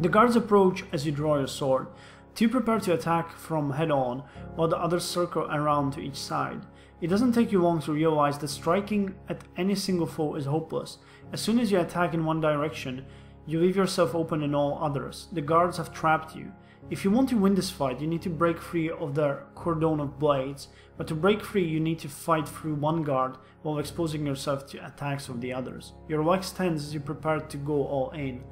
The guards approach as you draw your sword. Two prepare to attack from head on, while the others circle around to each side. It doesn't take you long to realize that striking at any single foe is hopeless. As soon as you attack in one direction, you leave yourself open in all others. The guards have trapped you. If you want to win this fight, you need to break free of their cordon of blades, but to break free you need to fight through one guard while exposing yourself to attacks of the others. Your legs tense as you prepare to go all in.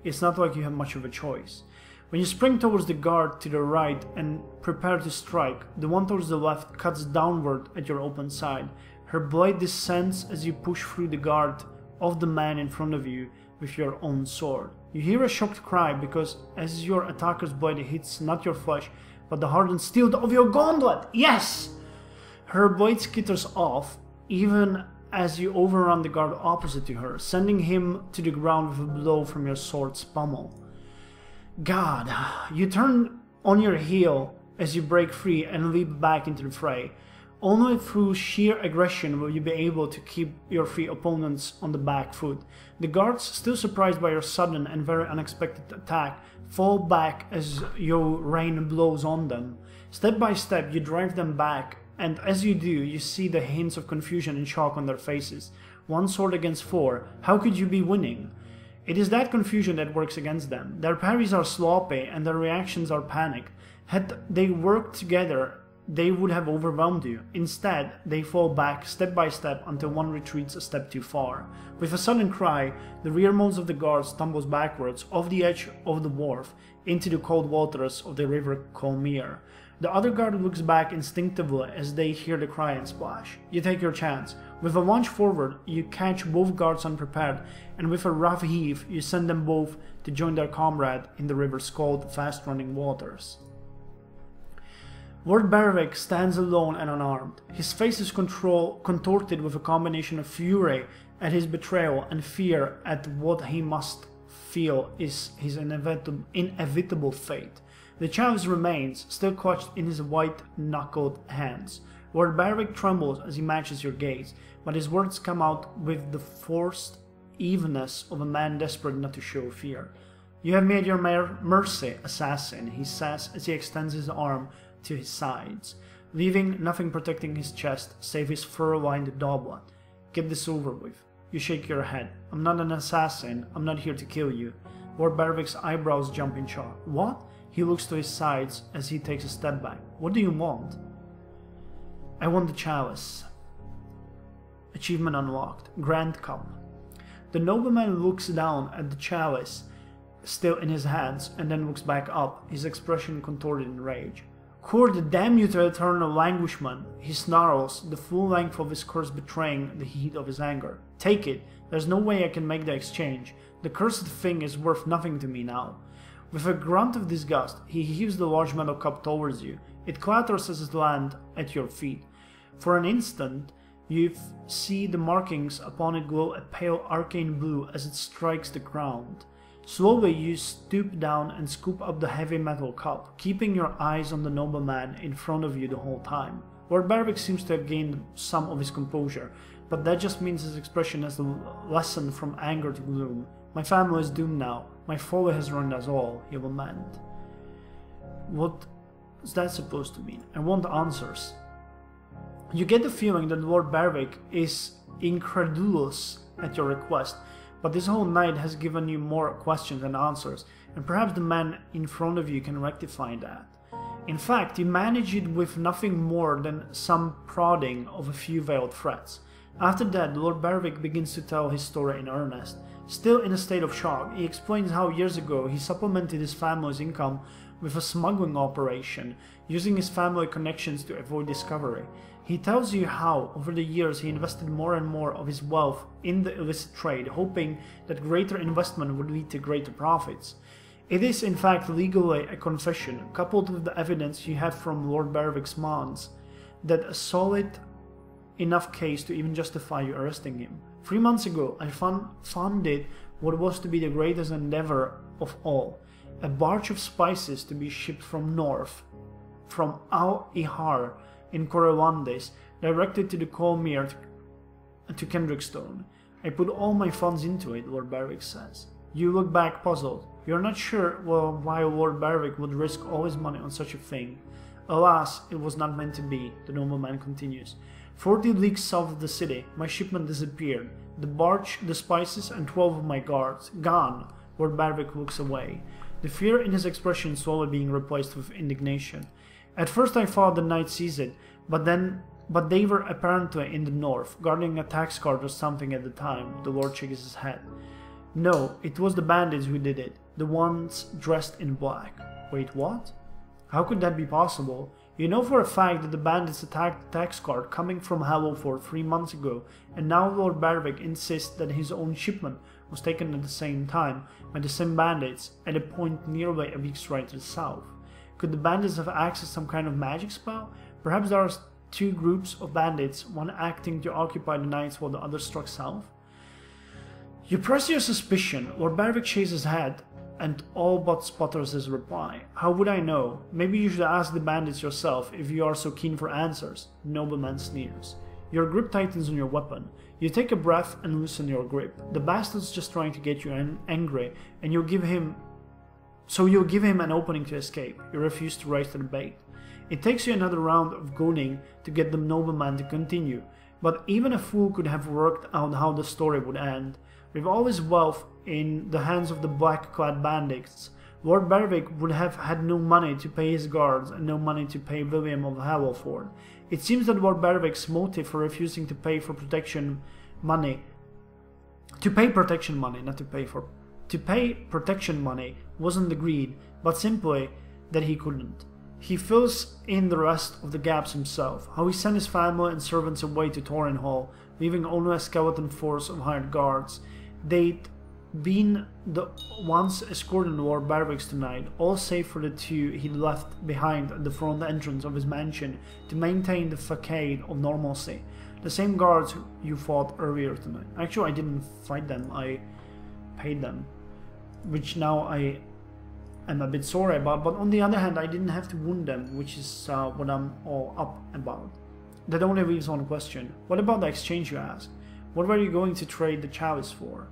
It's not like you have much of a choice. When you spring towards the guard to the right and prepare to strike, the one towards the left cuts downward at your open side. Her blade descends as you push through the guard of the man in front of you with your own sword. You hear a shocked cry because as your attacker's blade hits not your flesh but the hardened steel of your gauntlet. Yes! Her blade skitters off even as you overrun the guard opposite to her, sending him to the ground with a blow from your sword's pommel. God, you turn on your heel as you break free and leap back into the fray. Only through sheer aggression will you be able to keep your three opponents on the back foot. The guards, still surprised by your sudden and very unexpected attack, fall back as your rain blows on them. Step by step you drive them back, and as you do you see the hints of confusion and shock on their faces. One sword against four, how could you be winning? It is that confusion that works against them. Their parries are sloppy and their reactions are panicked. Had they worked together, they would have overwhelmed you. Instead, they fall back step by step until one retreats a step too far. With a sudden cry, the rearmost of the guards tumbles backwards off the edge of the wharf into the cold waters of the river Colmere. The other guard looks back instinctively as they hear the cry and splash. You take your chance. With a lunge forward, you catch both guards unprepared, and with a rough heave, you send them both to join their comrade in the river's cold, fast-running waters. Lord Berwick stands alone and unarmed. His face is contorted with a combination of fury at his betrayal and fear at what he must feel is his inevitable fate. The chalice remains, still clutched in his white-knuckled hands. Lord Berwick trembles as he matches your gaze, but his words come out with the forced evenness of a man desperate not to show fear. "You have made your mercy, assassin," he says as he extends his arm to his sides, leaving nothing protecting his chest save his fur-lined doublet. "Get this over with." You shake your head. "I'm not an assassin. I'm not here to kill you." Lord Berwick's eyebrows jump in shock. "What?" He looks to his sides as he takes a step back. "What do you want?" "I want the chalice." Achievement unlocked. Grand Cup. The nobleman looks down at the chalice still in his hands and then looks back up, his expression contorted in rage. "Cord, damn you to eternal languishment!" He snarls, the full length of his curse betraying the heat of his anger. "Take it. There's no way I can make the exchange. The cursed thing is worth nothing to me now." With a grunt of disgust, he heaves the large metal cup towards you. It clatters as it lands at your feet. For an instant, you see the markings upon it glow a pale arcane blue as it strikes the ground. Slowly you stoop down and scoop up the heavy metal cup, keeping your eyes on the nobleman in front of you the whole time. Lord Berwick seems to have gained some of his composure, but that just means his expression has lessened from anger to gloom. "My family is doomed now. My folly has ruined us all," he will lament. What is that supposed to mean? I want answers. You get the feeling that Lord Berwick is incredulous at your request, but this whole night has given you more questions than answers, and perhaps the man in front of you can rectify that. In fact, you manage it with nothing more than some prodding of a few veiled threats. After that, Lord Berwick begins to tell his story in earnest. Still in a state of shock, he explains how years ago he supplemented his family's income with a smuggling operation, using his family connections to avoid discovery. He tells you how, over the years, he invested more and more of his wealth in the illicit trade, hoping that greater investment would lead to greater profits. It is in fact legally a confession, coupled with the evidence you have from Lord Berwick's man's, that a solid enough case to even justify you arresting him. 3 months ago, I funded what was to be the greatest endeavor of all, a barge of spices to be shipped from north, from Al-Ihar in Corellandes, directed to the Colmere to Kendrickstone. I put all my funds into it, Lord Berwick says. You look back puzzled. You're not sure why Lord Berwick would risk all his money on such a thing. Alas, it was not meant to be, the nobleman continues. 40 leagues south of the city, my shipment disappeared. The barge, the spices, and 12 of my guards. Gone. Lord Berwick looks away. The fear in his expression slowly being replaced with indignation. At first I thought the knight sees it, but they were apparently in the north, guarding a tax cart or something at the time. The lord shakes his head. No, it was the bandits who did it, the ones dressed in black. Wait, what? How could that be possible? You know for a fact that the bandits attacked the tax cart coming from Hallowford 3 months ago, and now Lord Berwick insists that his own shipment was taken at the same time by the same bandits at a point nearly a week's ride to the south. Could the bandits have accessed some kind of magic spell? Perhaps there are 2 groups of bandits, one acting to occupy the knights while the other struck south? You press your suspicion. Lord Berwick shakes his head and all but sputters his reply. How would I know? Maybe you should ask the bandits yourself if you are so keen for answers. The nobleman sneers. Your grip tightens on your weapon. You take a breath and loosen your grip. The bastard's just trying to get you angry, and you'll give him an opening to escape. You refuse to rise to the bait. It takes you another round of gooning to get the nobleman to continue, but even a fool could have worked out how the story would end. With all his wealth in the hands of the black-clad bandits, Lord Berwick would have had no money to pay his guards and no money to pay William of Hallowford. It seems that Lord Berwick's motive for refusing to pay protection money wasn't the greed, but simply that he couldn't. He fills in the rest of the gaps himself, how he sent his family and servants away to Torrenhall, leaving only a skeleton force of hired guards. They'd been the ones escorting Lord Berwick's tonight, all save for the 2 he'd left behind at the front entrance of his mansion to maintain the facade of normalcy. The same guards you fought earlier tonight. Actually, I didn't fight them, I paid them, which now I am a bit sorry about, but on the other hand, I didn't have to wound them, which is what I'm all up about. That only leaves one question. What about the exchange, you ask? What were you going to trade the chalice for?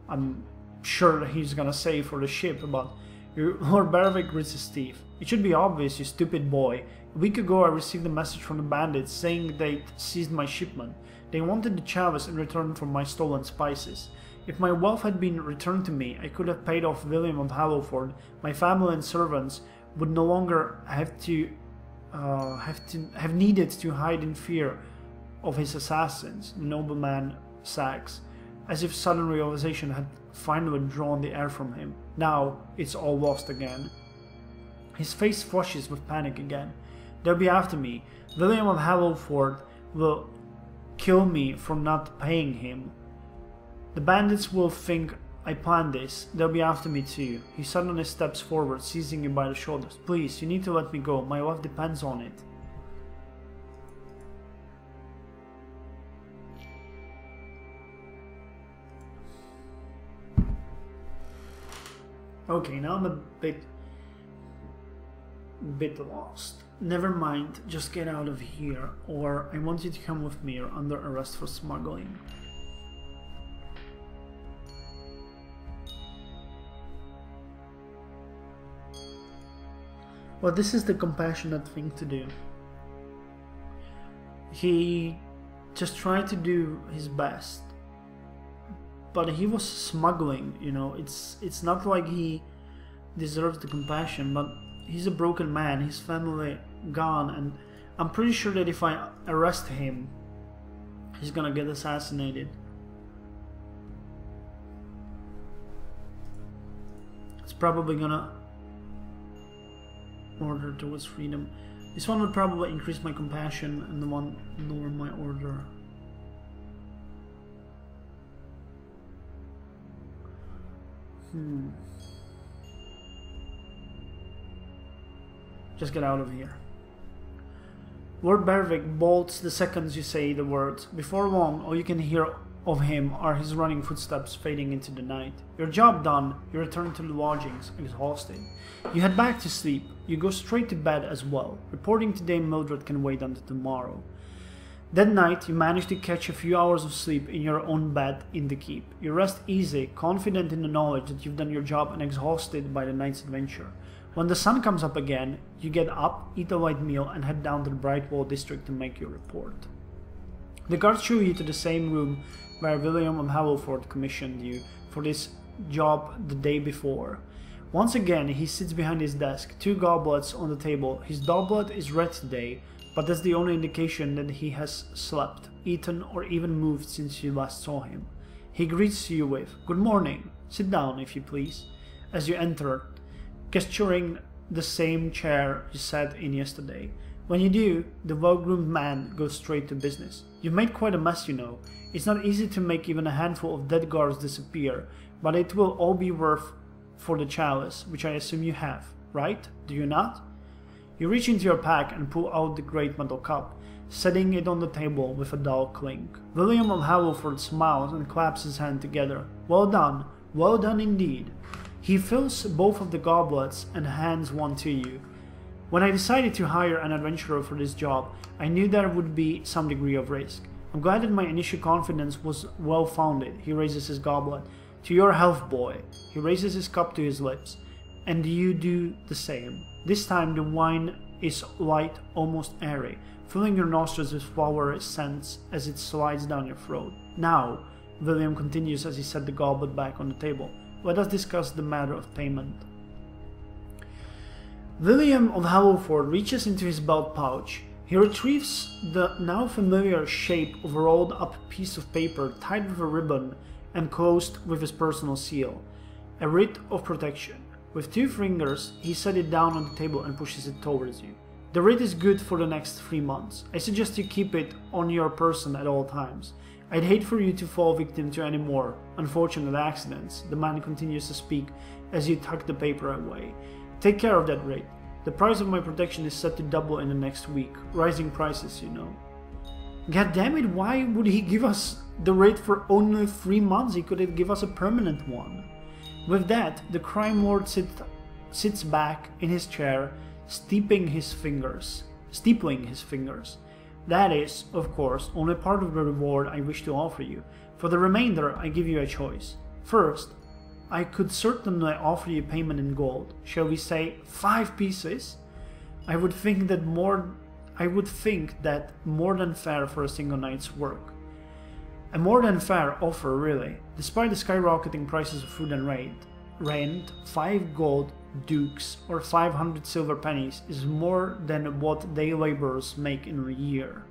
I'm sure he's gonna say for the ship, but Lord Berwick grits his teeth. It should be obvious, you stupid boy. A week ago I received a message from the bandits saying they'd seized my shipment. They wanted the chalice in return for my stolen spices. If my wealth had been returned to me, I could have paid off William of Hallowford. My family and servants would no longer have needed to hide in fear of his assassins. The nobleman sags, as if sudden realization had finally drawn the air from him. Now it's all lost again. His face flushes with panic again. They'll be after me. William of Hallowford will kill me for not paying him. The bandits will think I planned this. They'll be after me too. He suddenly steps forward, seizing you by the shoulders. Please, you need to let me go. My life depends on it. Okay, now I'm a bit lost. Never mind, just get out of here, or I want you to come with me. You're under arrest for smuggling. Well, this is the compassionate thing to do. He just tried to do his best, but he was smuggling, you know. It's not like he deserves the compassion, but he's a broken man, his family gone, and I'm pretty sure that if I arrest him, he's gonna get assassinated. It's probably gonna order towards freedom. This one would probably increase my compassion, and the one lower my order. Just get out of here. Lord Berwick bolts the seconds you say the words. Before long, all you can hear of him are his running footsteps fading into the night. Your job done, you return to the lodgings, exhausted. You head back to sleep. You go straight to bed as well. Reporting to Dame Mildred can wait until tomorrow. That night, you manage to catch a few hours of sleep in your own bed in the keep. You rest easy, confident in the knowledge that you've done your job and exhausted by the night's adventure. When the sun comes up again, you get up, eat a light meal, and head down to the Brightwall district to make your report. The guards show you to the same room where William of Hallowford commissioned you for this job the day before. Once again, he sits behind his desk, 2 goblets on the table. His doublet is red today, but that's the only indication that he has slept, eaten, or even moved since you last saw him. He greets you with, "Good morning. Sit down, if you please," as you enter, gesturing the same chair you sat in yesterday. When you do, the well-groomed man goes straight to business. You've made quite a mess, you know. It's not easy to make even a handful of dead guards disappear, but it will all be worth for the chalice, which I assume you have, right? Do you not? You reach into your pack and pull out the great metal cup, setting it on the table with a dull clink. William of Hallowford smiles and claps his hands together. Well done indeed. He fills both of the goblets and hands one to you. When I decided to hire an adventurer for this job, I knew there would be some degree of risk. I'm glad that my initial confidence was well founded. He raises his goblet. To your health, boy. He raises his cup to his lips, and you do the same. This time the wine is light, almost airy, filling your nostrils with flowery scents as it slides down your throat. Now, William continues as he set the goblet back on the table, let us discuss the matter of payment. William of Hallowford reaches into his belt pouch. He retrieves the now familiar shape of a rolled up piece of paper tied with a ribbon and closed with his personal seal, a writ of protection. With 2 fingers, he set it down on the table and pushes it towards you. The writ is good for the next 3 months. I suggest you keep it on your person at all times. I'd hate for you to fall victim to any more unfortunate accidents. The man continues to speak as you tuck the paper away. Take care of that writ. The price of my protection is set to double in the next week. Rising prices, you know. God damn it, why would he give us the rate for only 3 months? He could give us a permanent one. With that, the crime lord sits back in his chair, steepling his fingers. That is, of course, only part of the reward I wish to offer you. For the remainder, I give you a choice. First, I could certainly offer you payment in gold. Shall we say 5 pieces? I would think that more than fair for a single night's work. A more than fair offer, really. Despite the skyrocketing prices of food and rent, 5 gold dukes or 500 silver pennies is more than what day laborers make in a year.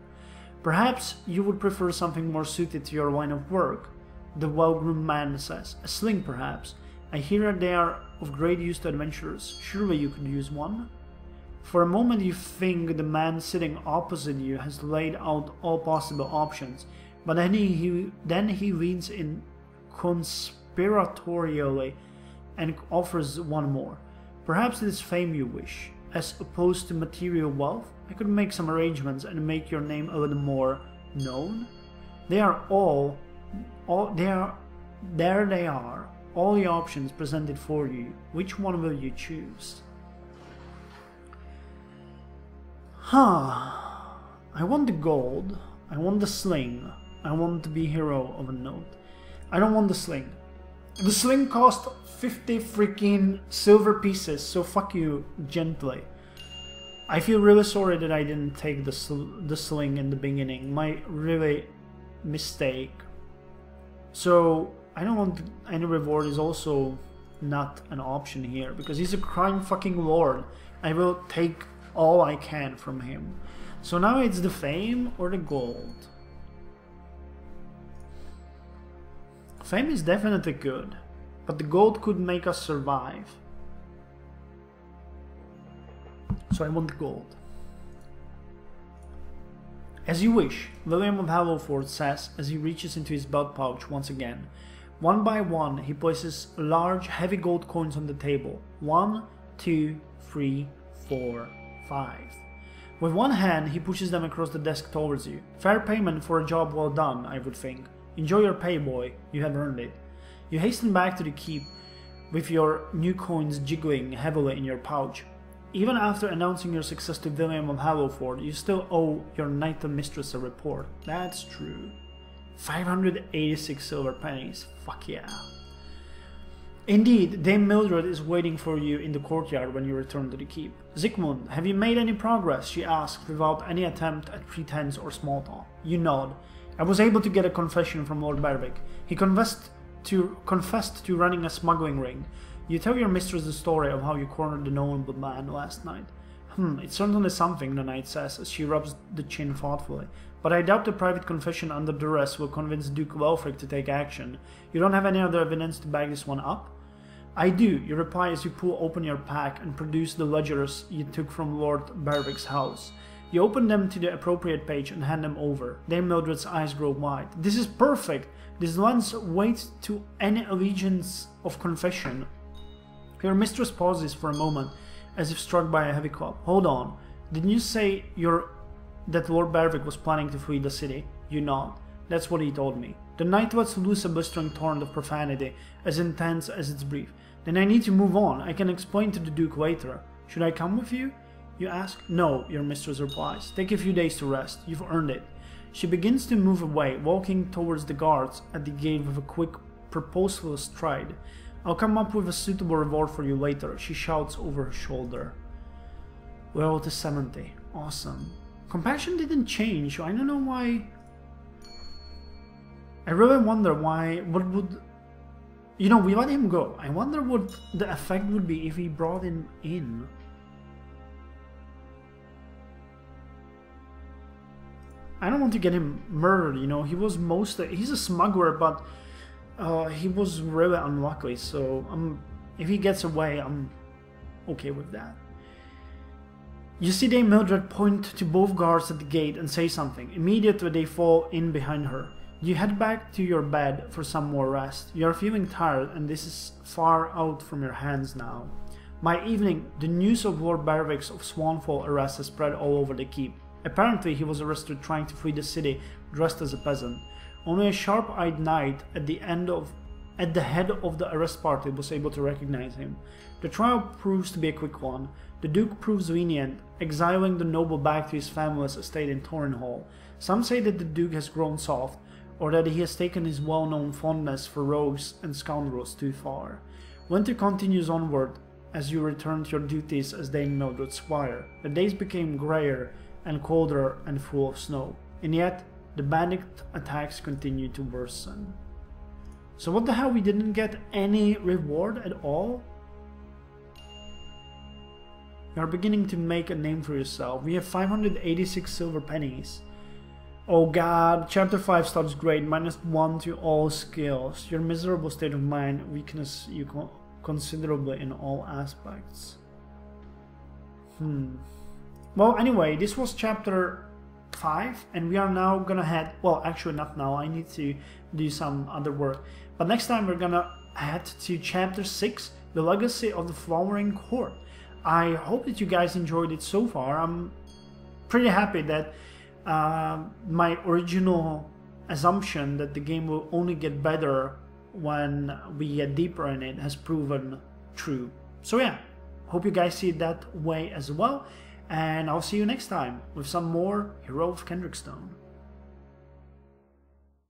Perhaps you would prefer something more suited to your line of work, the well-groomed man says. A sling, perhaps. I hear they are of great use to adventurers. Surely you could use one? For a moment you think the man sitting opposite you has laid out all possible options, but then he leans in conspiratorially and offers one more. Perhaps it is fame you wish, as opposed to material wealth. I could make some arrangements and make your name a little more known. There they are, all the options presented for you. Which one will you choose? I want the gold, I want the sling, I want to be hero of a note. I don't want the sling. The sling cost 50 freaking silver pieces, so fuck you gently. I feel really sorry that I didn't take the sling in the beginning. My really mistake. So I don't want any reward is also not an option here, because he's a crime fucking lord. I will take all I can from him. So now it's the fame or the gold. Fame is definitely good, but the gold could make us survive. So I want the gold. As you wish, William of Hallowford says as he reaches into his belt pouch once again. One by one, he places large, heavy gold coins on the table. 1, 2, 3, 4, 5. With one hand, he pushes them across the desk towards you. Fair payment for a job well done, I would think. Enjoy your pay, boy. You have earned it. You hasten back to the keep with your new coins jiggling heavily in your pouch. Even after announcing your success to William of Hallowford, you still owe your knight and mistress a report. That's true. 586 silver pennies. Fuck yeah. Indeed, Dame Mildred is waiting for you in the courtyard when you return to the keep. Zygmunt, have you made any progress? She asked without any attempt at pretense or small talk. You nod. I was able to get a confession from Lord Berwick. He confessed to running a smuggling ring. You tell your mistress the story of how you cornered the noble man last night. It's certainly something, the knight says as she rubs the chin thoughtfully. But I doubt the private confession under duress will convince Duke Welfric to take action. You don't have any other evidence to back this one up? I do, you reply as you pull open your pack and produce the ledgers you took from Lord Berwick's house. You open them to the appropriate page and hand them over. Dame Mildred's eyes grow wide. This is perfect! This lends weight to any allegiance of confession. Your mistress pauses for a moment, as if struck by a heavy club. Hold on. Didn't you say that Lord Berwick was planning to flee the city? You nod. That's what he told me. The knight lets loose a blistering torrent of profanity, as intense as it's brief. Then I need to move on. I can explain to the Duke later. Should I come with you? You ask. No, your mistress replies. Take a few days to rest. You've earned it. She begins to move away, walking towards the guards at the gate with a quick, purposeful stride. I'll come up with a suitable reward for you later, she shouts over her shoulder. Well, to 70. Awesome. Compassion didn't change, so I don't know why. I really wonder why, what would... You know, we let him go. I wonder what the effect would be if we brought him in. I don't want to get him murdered, you know. He was he's a smuggler, but he was really unlucky, so if he gets away, I'm okay with that. You see Dame Mildred point to both guards at the gate and say something. Immediately they fall in behind her. You head back to your bed for some more rest. You are feeling tired and this is far out from your hands now. By evening, the news of Lord Berwick's of Swanfall arrest has spread all over the keep. Apparently he was arrested trying to flee the city dressed as a peasant. Only a sharp-eyed knight at the head of the arrest party was able to recognize him. The trial proves to be a quick one. The Duke proves lenient, exiling the noble back to his family's estate in Torrenhall. Some say that the Duke has grown soft, or that he has taken his well-known fondness for rogues and scoundrels too far. Winter continues onward as you return to your duties as Dame Mildred's squire. The days became greyer and colder and full of snow, and yet the bandit attacks continue to worsen. So what the hell, we didn't get any reward at all? You are beginning to make a name for yourself. We have 586 silver pennies. Oh god, chapter 5 starts great, -1 to all skills. Your miserable state of mind weakens you considerably in all aspects. Well, anyway, this was chapter 5, and we are now gonna head, well, actually not now, I need to do some other work. But next time we're gonna head to chapter 6, The Legacy of the Flowering Court. I hope that you guys enjoyed it so far. I'm pretty happy that my original assumption that the game will only get better when we get deeper in it has proven true. So yeah, hope you guys see it that way as well, and I'll see you next time with some more Hero of Kendrickstone.